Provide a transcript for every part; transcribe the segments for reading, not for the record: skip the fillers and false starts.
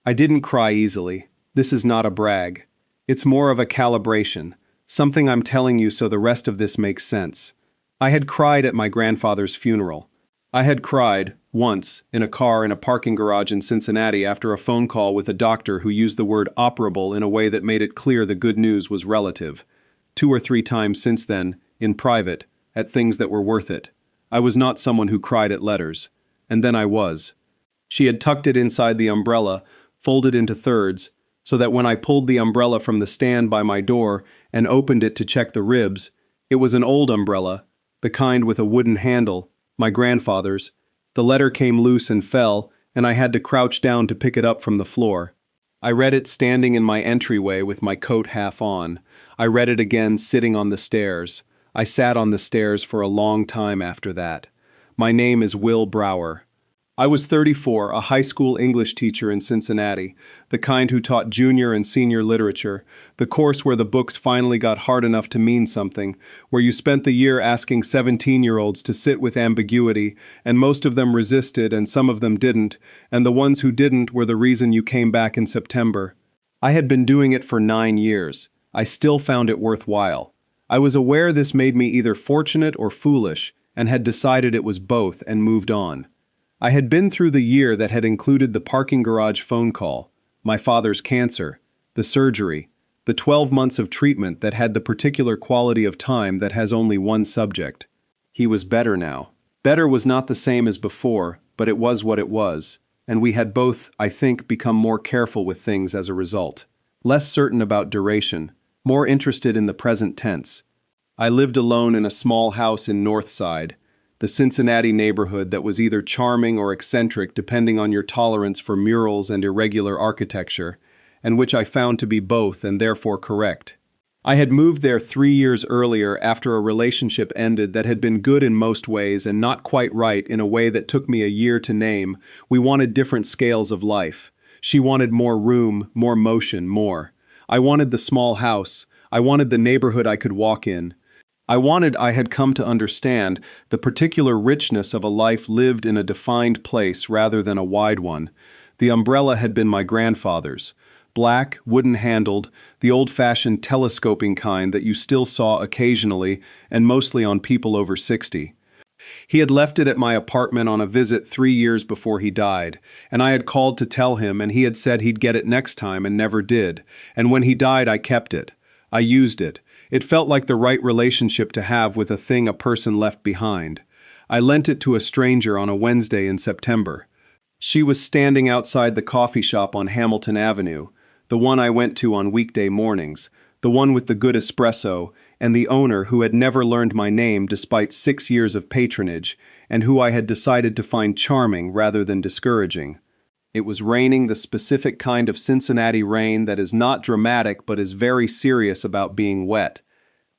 I didn't cry easily. This is not a brag. It's more of a calibration, something I'm telling you so the rest of this makes sense. I had cried at my grandfather's funeral. I had cried, once, in a car in a parking garage in Cincinnati after a phone call with a doctor who used the word operable in a way that made it clear the good news was relative. 2 or 3 times since then, in private, at things that were worth it. I was not someone who cried at letters. And then I was. She had tucked it inside the umbrella, folded into thirds, so that when I pulled the umbrella from the stand by my door and opened it to check the ribs, it was an old umbrella, the kind with a wooden handle, my grandfather's. The letter came loose and fell, and I had to crouch down to pick it up from the floor. I read it standing in my entryway with my coat half on. I read it again sitting on the stairs. I sat on the stairs for a long time after that. My name is Will Brower. I was 34, a high school English teacher in Cincinnati, the kind who taught junior and senior literature, the course where the books finally got hard enough to mean something, where you spent the year asking 17-year-olds to sit with ambiguity, and most of them resisted and some of them didn't, and the ones who didn't were the reason you came back in September. I had been doing it for 9 years. I still found it worthwhile. I was aware this made me either fortunate or foolish, and had decided it was both and moved on. I had been through the year that had included the parking garage phone call, my father's cancer, the surgery, the 12 months of treatment that had the particular quality of time that has only one subject. He was better now. Better was not the same as before, but it was what it was, and we had both, I think, become more careful with things as a result. Less certain about duration, more interested in the present tense. I lived alone in a small house in Northside, the Cincinnati neighborhood that was either charming or eccentric depending on your tolerance for murals and irregular architecture, and which I found to be both and therefore correct. I had moved there 3 years earlier after a relationship ended that had been good in most ways and not quite right in a way that took me a year to name. We wanted different scales of life. She wanted more room, more motion, more. I wanted the small house. I wanted the neighborhood I could walk in. I had come to understand, the particular richness of a life lived in a defined place rather than a wide one. The umbrella had been my grandfather's. Black, wooden-handled, the old-fashioned telescoping kind that you still saw occasionally and mostly on people over 60. He had left it at my apartment on a visit 3 years before he died, and I had called to tell him, and he had said he'd get it next time and never did, and when he died I kept it. I used it. It felt like the right relationship to have with a thing a person left behind. I lent it to a stranger on a Wednesday in September. She was standing outside the coffee shop on Hamilton Avenue, the one I went to on weekday mornings, the one with the good espresso, and the owner who had never learned my name despite 6 years of patronage, and who I had decided to find charming rather than discouraging. It was raining, the specific kind of Cincinnati rain that is not dramatic but is very serious about being wet,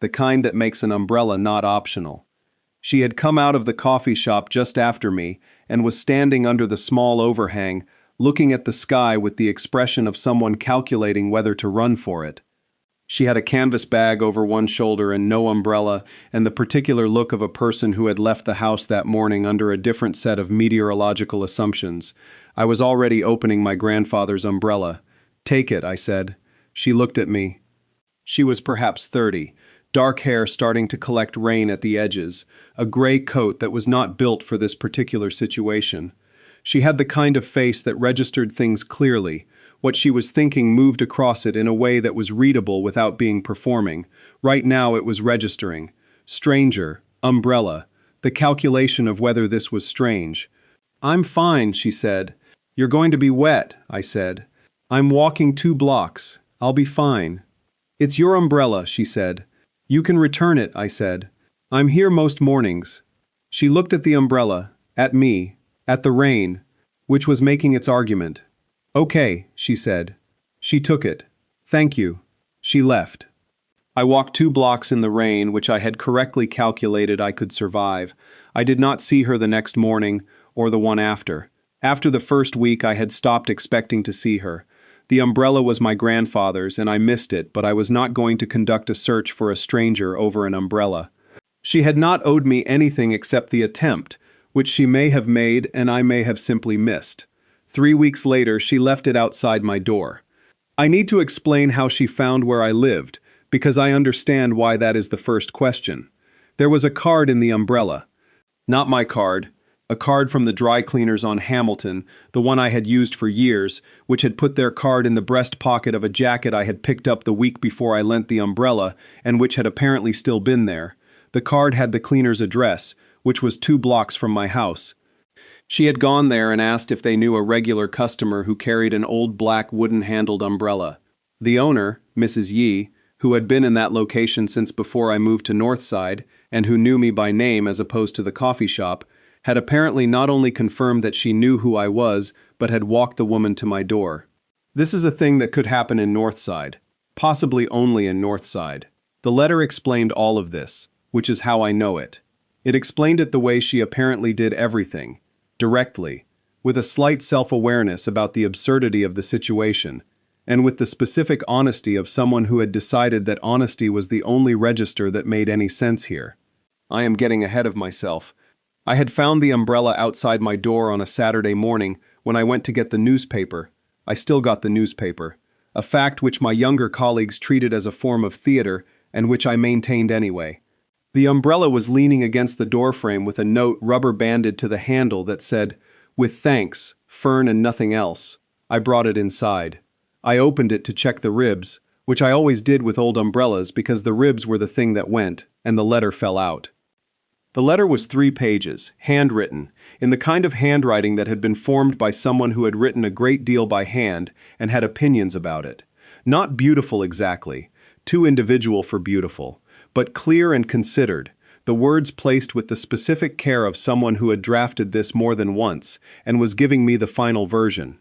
the kind that makes an umbrella not optional. She had come out of the coffee shop just after me and was standing under the small overhang, looking at the sky with the expression of someone calculating whether to run for it. She had a canvas bag over one shoulder and no umbrella, and the particular look of a person who had left the house that morning under a different set of meteorological assumptions. I was already opening my grandfather's umbrella. "Take it," I said. She looked at me. She was perhaps 30, dark hair starting to collect rain at the edges, a gray coat that was not built for this particular situation. She had the kind of face that registered things clearly. What she was thinking moved across it in a way that was readable without being performing. Right now it was registering. Stranger, umbrella, the calculation of whether this was strange. "I'm fine," she said. "You're going to be wet," I said. "I'm walking 2 blocks. I'll be fine." "It's your umbrella," she said. "You can return it," I said. "I'm here most mornings." She looked at the umbrella, at me, at the rain, which was making its argument. "Okay," she said. She took it. "Thank you." She left. I walked 2 blocks in the rain, which I had correctly calculated I could survive. I did not see her the next morning, or the one after. After the first week I had stopped expecting to see her. The umbrella was my grandfather's, and I missed it, but I was not going to conduct a search for a stranger over an umbrella. She had not owed me anything except the attempt, which she may have made and I may have simply missed. 3 weeks later, she left it outside my door. I need to explain how she found where I lived, because I understand why that is the first question. There was a card in the umbrella. Not my card. A card from the dry cleaners on Hamilton, the one I had used for years, which had put their card in the breast pocket of a jacket I had picked up the week before I lent the umbrella, and which had apparently still been there. The card had the cleaner's address, which was 2 blocks from my house. She had gone there and asked if they knew a regular customer who carried an old black wooden-handled umbrella. The owner, Mrs. Yee, who had been in that location since before I moved to Northside, and who knew me by name as opposed to the coffee shop, had apparently not only confirmed that she knew who I was, but had walked the woman to my door. This is a thing that could happen in Northside, possibly only in Northside. The letter explained all of this, which is how I know it. It explained it the way she apparently did everything, directly, with a slight self-awareness about the absurdity of the situation, and with the specific honesty of someone who had decided that honesty was the only register that made any sense here. I am getting ahead of myself. I had found the umbrella outside my door on a Saturday morning when I went to get the newspaper. I still got the newspaper, a fact which my younger colleagues treated as a form of theater and which I maintained anyway. The umbrella was leaning against the doorframe with a note rubber-banded to the handle that said, "With thanks, Fern and nothing else." I brought it inside. I opened it to check the ribs, which I always did with old umbrellas because the ribs were the thing that went, and the letter fell out. The letter was 3 pages, handwritten, in the kind of handwriting that had been formed by someone who had written a great deal by hand and had opinions about it. Not beautiful exactly, too individual for beautiful, but clear and considered, the words placed with the specific care of someone who had drafted this more than once and was giving me the final version.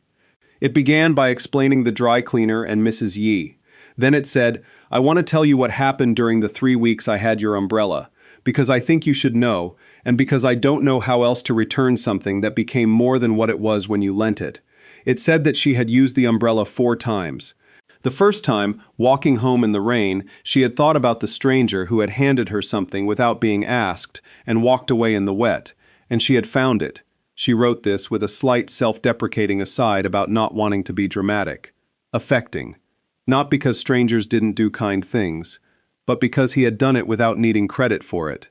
It began by explaining the dry cleaner and Mrs. Yee. Then it said, "I want to tell you what happened during the 3 weeks I had your umbrella, because I think you should know, and because I don't know how else to return something that became more than what it was when you lent it." It said that she had used the umbrella 4 times. The first time, walking home in the rain, she had thought about the stranger who had handed her something without being asked and walked away in the wet, and she had found it. She wrote this with a slight self-deprecating aside about not wanting to be dramatic. Affecting. Not because strangers didn't do kind things, but because he had done it without needing credit for it.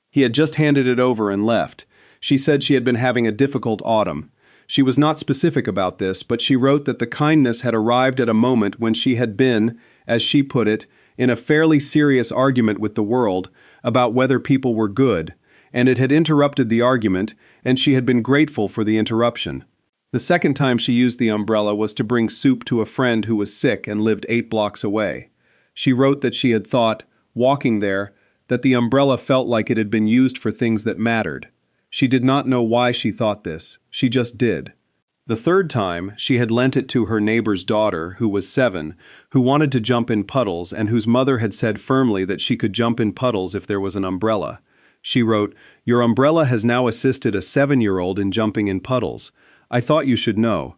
He had just handed it over and left. She said she had been having a difficult autumn. She was not specific about this, but she wrote that the kindness had arrived at a moment when she had been, as she put it, in a fairly serious argument with the world about whether people were good, and it had interrupted the argument, and she had been grateful for the interruption. The second time she used the umbrella was to bring soup to a friend who was sick and lived 8 blocks away. She wrote that she had thought, walking there, that the umbrella felt like it had been used for things that mattered. She did not know why she thought this, she just did. The third time, she had lent it to her neighbor's daughter, who was 7, who wanted to jump in puddles and whose mother had said firmly that she could jump in puddles if there was an umbrella. She wrote, "Your umbrella has now assisted a 7-year-old in jumping in puddles. I thought you should know."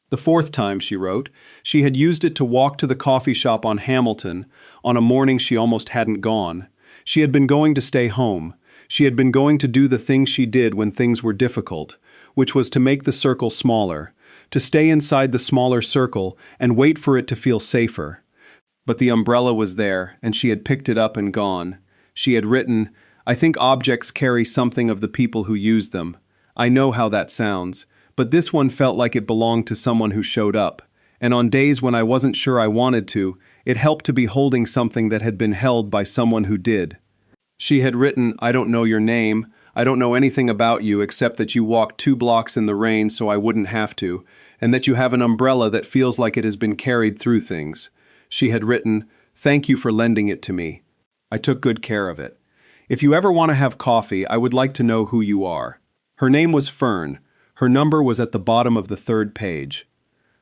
The fourth time, she wrote, she had used it to walk to the coffee shop on Hamilton on a morning she almost hadn't gone. She had been going to stay home. She had been going to do the thing she did when things were difficult, which was to make the circle smaller, to stay inside the smaller circle and wait for it to feel safer. But the umbrella was there, and she had picked it up and gone. She had written, "I think objects carry something of the people who use them. I know how that sounds, but this one felt like it belonged to someone who showed up, and on days when I wasn't sure I wanted to, it helped to be holding something that had been held by someone who did." She had written, "I don't know your name. I don't know anything about you except that you walked 2 blocks in the rain so I wouldn't have to, and that you have an umbrella that feels like it has been carried through things." She had written, "Thank you for lending it to me. I took good care of it. If you ever want to have coffee, I would like to know who you are." Her name was Fern. Her number was at the bottom of the 3rd page.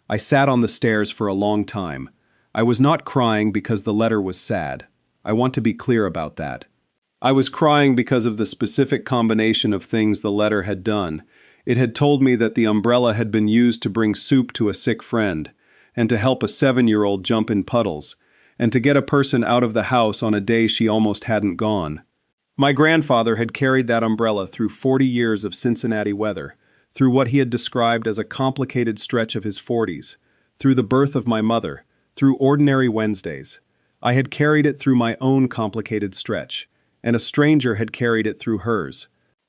I sat on the stairs for a long time. I was not crying because the letter was sad. I want to be clear about that. I was crying because of the specific combination of things the letter had done. It had told me that the umbrella had been used to bring soup to a sick friend, and to help a 7-year-old jump in puddles, and to get a person out of the house on a day she almost hadn't gone. My grandfather had carried that umbrella through 40 years of Cincinnati weather, through what he had described as a complicated stretch of his 40s, through the birth of my mother, through ordinary Wednesdays. I had carried it through my own complicated stretch, and a stranger had carried it through hers.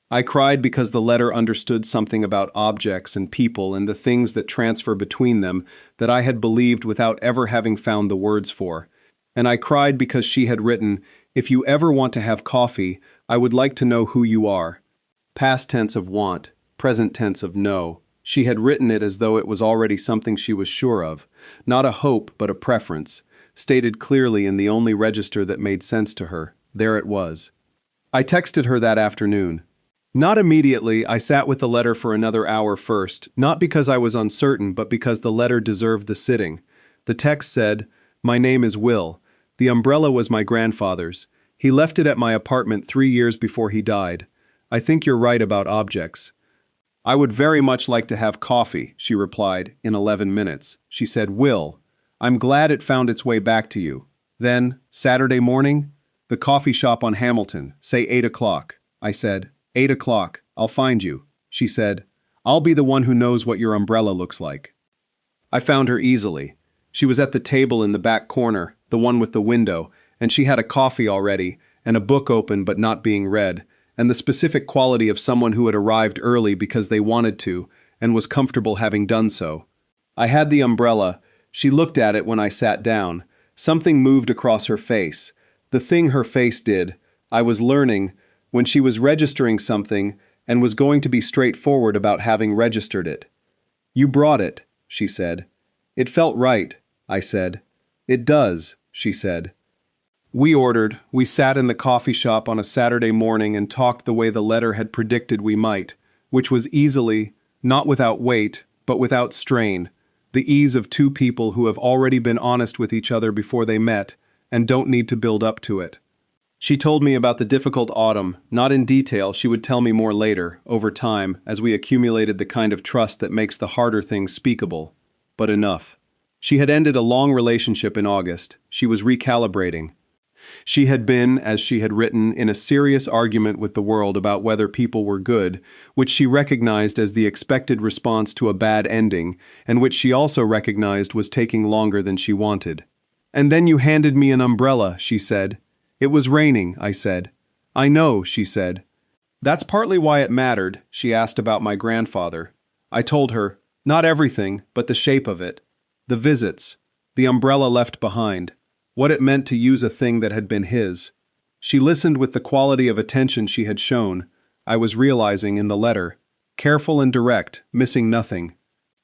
I cried because the letter understood something about objects and people and the things that transfer between them that I had believed without ever having found the words for. And I cried because she had written, "If you ever want to have coffee, I would like to know who you are." Past tense of want, present tense of know. She had written it as though it was already something she was sure of, not a hope but a preference, stated clearly in the only register that made sense to her. There it was. I texted her that afternoon. Not immediately, I sat with the letter for another hour first, not because I was uncertain, but because the letter deserved the sitting. The text said, "My name is Will. The umbrella was my grandfather's. He left it at my apartment 3 years before he died. I think you're right about objects." "I would very much like to have coffee," she replied, in 11 minutes. She said, "Will, I'm glad it found its way back to you. Then, Saturday morning? The coffee shop on Hamilton, say 8 o'clock. I said, 8 o'clock, I'll find you. She said, I'll be the one who knows what your umbrella looks like. I found her easily. She was at the table in the back corner, the one with the window, and she had a coffee already, and a book open but not being read, and the specific quality of someone who had arrived early because they wanted to, and was comfortable having done so. I had the umbrella. She looked at it when I sat down. Something moved across her face. The thing her face did, I was learning, when she was registering something and was going to be straightforward about having registered it. "You brought it," she said. "It felt right," I said. "It does," she said. We sat in the coffee shop on a Saturday morning and talked the way the letter had predicted we might, which was easily, not without weight, but without strain, the ease of two people who have already been honest with each other before they met and don't need to build up to it. She told me about the difficult autumn, not in detail, she would tell me more later, over time, as we accumulated the kind of trust that makes the harder things speakable. But enough. She had ended a long relationship in August. She was recalibrating. She had been, as she had written, in a serious argument with the world about whether people were good, which she recognized as the expected response to a bad ending, and which she also recognized was taking longer than she wanted. "And then you handed me an umbrella," she said. "It was raining," I said. "I know," she said. "That's partly why it mattered," she asked about my grandfather. I told her, not everything, but the shape of it. The visits. The umbrella left behind. What it meant to use a thing that had been his. She listened with the quality of attention she had shown, I was realizing in the letter. Careful and direct, missing nothing.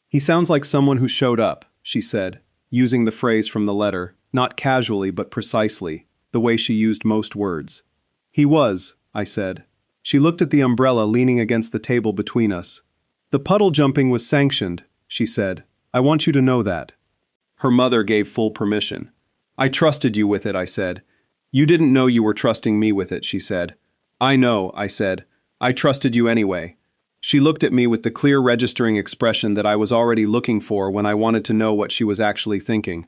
"He sounds like someone who showed up," she said, using the phrase from the letter, not casually but precisely, the way she used most words. "He was," I said. She looked at the umbrella leaning against the table between us. "The puddle jumping was sanctioned," she said. "I want you to know that." Her mother gave full permission. "I trusted you with it," I said. "You didn't know you were trusting me with it," she said. "I know," I said. "I trusted you anyway." She looked at me with the clear registering expression that I was already looking for when I wanted to know what she was actually thinking.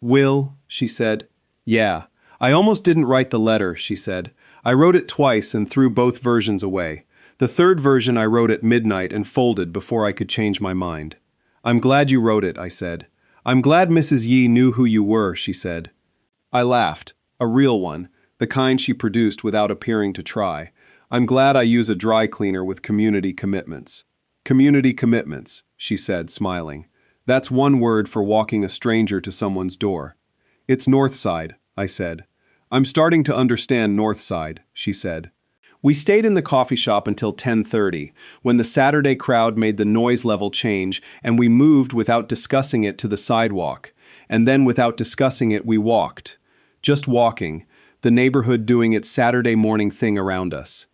"Will," she said. "Yeah. I almost didn't write the letter," she said. "I wrote it twice and threw both versions away. The third version I wrote at midnight and folded before I could change my mind." "I'm glad you wrote it," I said. "I'm glad Mrs. Yi knew who you were," she said. I laughed. A real one, the kind she produced without appearing to try. "I'm glad I use a dry cleaner with community commitments." "Community commitments," she said, smiling. "That's one word for walking a stranger to someone's door." "It's Northside," I said. "I'm starting to understand Northside," she said. We stayed in the coffee shop until 10:30, when the Saturday crowd made the noise level change and we moved without discussing it to the sidewalk, and then without discussing it we walked. Just walking, the neighborhood doing its Saturday morning thing around us.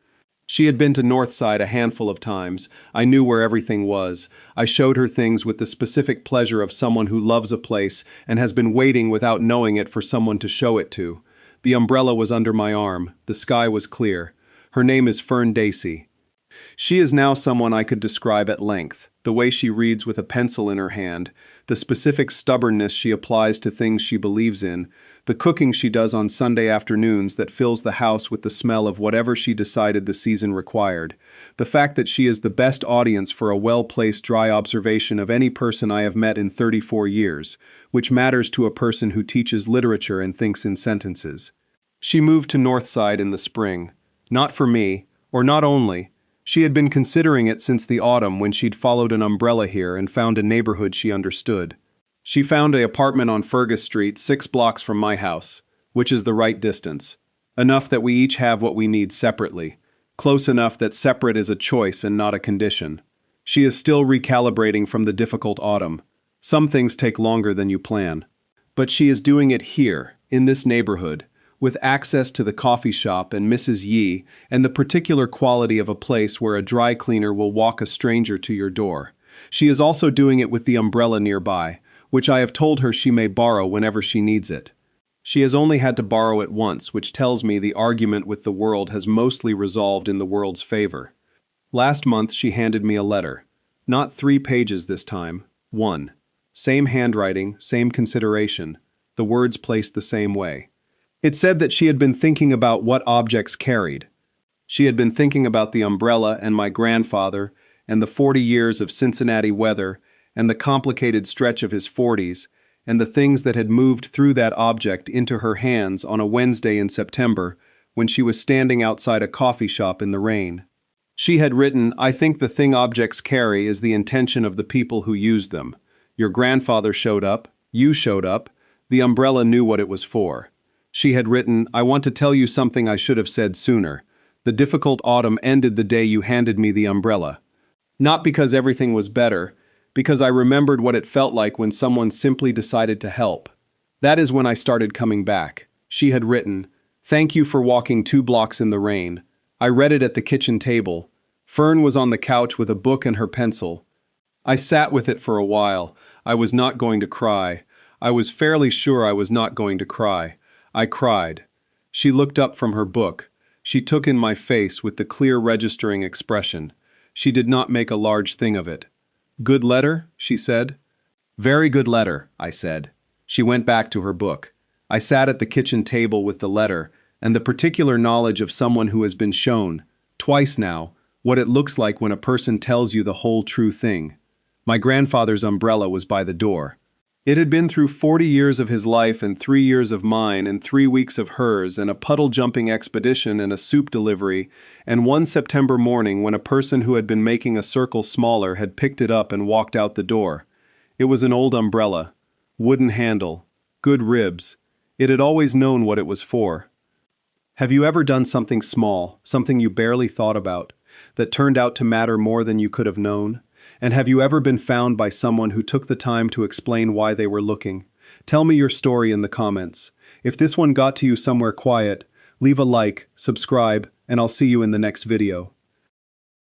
She had been to Northside a handful of times. I knew where everything was. I showed her things with the specific pleasure of someone who loves a place and has been waiting without knowing it for someone to show it to. The umbrella was under my arm. The sky was clear. Her name is Fern Dacey. She is now someone I could describe at length, the way she reads with a pencil in her hand, the specific stubbornness she applies to things she believes in, the cooking she does on Sunday afternoons that fills the house with the smell of whatever she decided the season required, the fact that she is the best audience for a well-placed dry observation of any person I have met in 34 years, which matters to a person who teaches literature and thinks in sentences. She moved to Northside in the spring. Not for me, or not only. She had been considering it since the autumn when she'd followed an umbrella here and found a neighborhood she understood. She found an apartment on Fergus Street 6 blocks from my house, which is the right distance. Enough that we each have what we need separately. Close enough that separate is a choice and not a condition. She is still recalibrating from the difficult autumn. Some things take longer than you plan. But she is doing it here, in this neighborhood, with access to the coffee shop and Mrs. Yi, and the particular quality of a place where a dry cleaner will walk a stranger to your door. She is also doing it with the umbrella nearby, which I have told her she may borrow whenever she needs it. She has only had to borrow it once, which tells me the argument with the world has mostly resolved in the world's favor. Last month she handed me a letter. Not 3 pages this time, 1. Same handwriting, same consideration, the words placed the same way. It said that she had been thinking about what objects carried. She had been thinking about the umbrella and my grandfather, and the 40 years of Cincinnati weather, and the complicated stretch of his 40s, and the things that had moved through that object into her hands on a Wednesday in September when she was standing outside a coffee shop in the rain. She had written, "I think the thing objects carry is the intention of the people who use them. Your grandfather showed up, you showed up, the umbrella knew what it was for." She had written, "I want to tell you something I should have said sooner. The difficult autumn ended the day you handed me the umbrella. Not because everything was better, because I remembered what it felt like when someone simply decided to help. That is when I started coming back." She had written, "Thank you for walking 2 blocks in the rain. I read it at the kitchen table. Fern was on the couch with a book and her pencil. I sat with it for a while. I was not going to cry. I was fairly sure I was not going to cry. I cried." She looked up from her book. She took in my face with the clear registering expression. She did not make a large thing of it. "Good letter?" she said. "Very good letter," I said. She went back to her book. I sat at the kitchen table with the letter, and the particular knowledge of someone who has been shown, twice now, what it looks like when a person tells you the whole true thing. My grandfather's umbrella was by the door. It had been through 40 years of his life and 3 years of mine and 3 weeks of hers and a puddle-jumping expedition and a soup delivery, and one September morning when a person who had been making a circle smaller had picked it up and walked out the door. It was an old umbrella, wooden handle, good ribs. It had always known what it was for. Have you ever done something small, something you barely thought about, that turned out to matter more than you could have known? And have you ever been found by someone who took the time to explain why they were looking? Tell me your story in the comments. If this one got to you somewhere quiet, leave a like, subscribe, and I'll see you in the next video.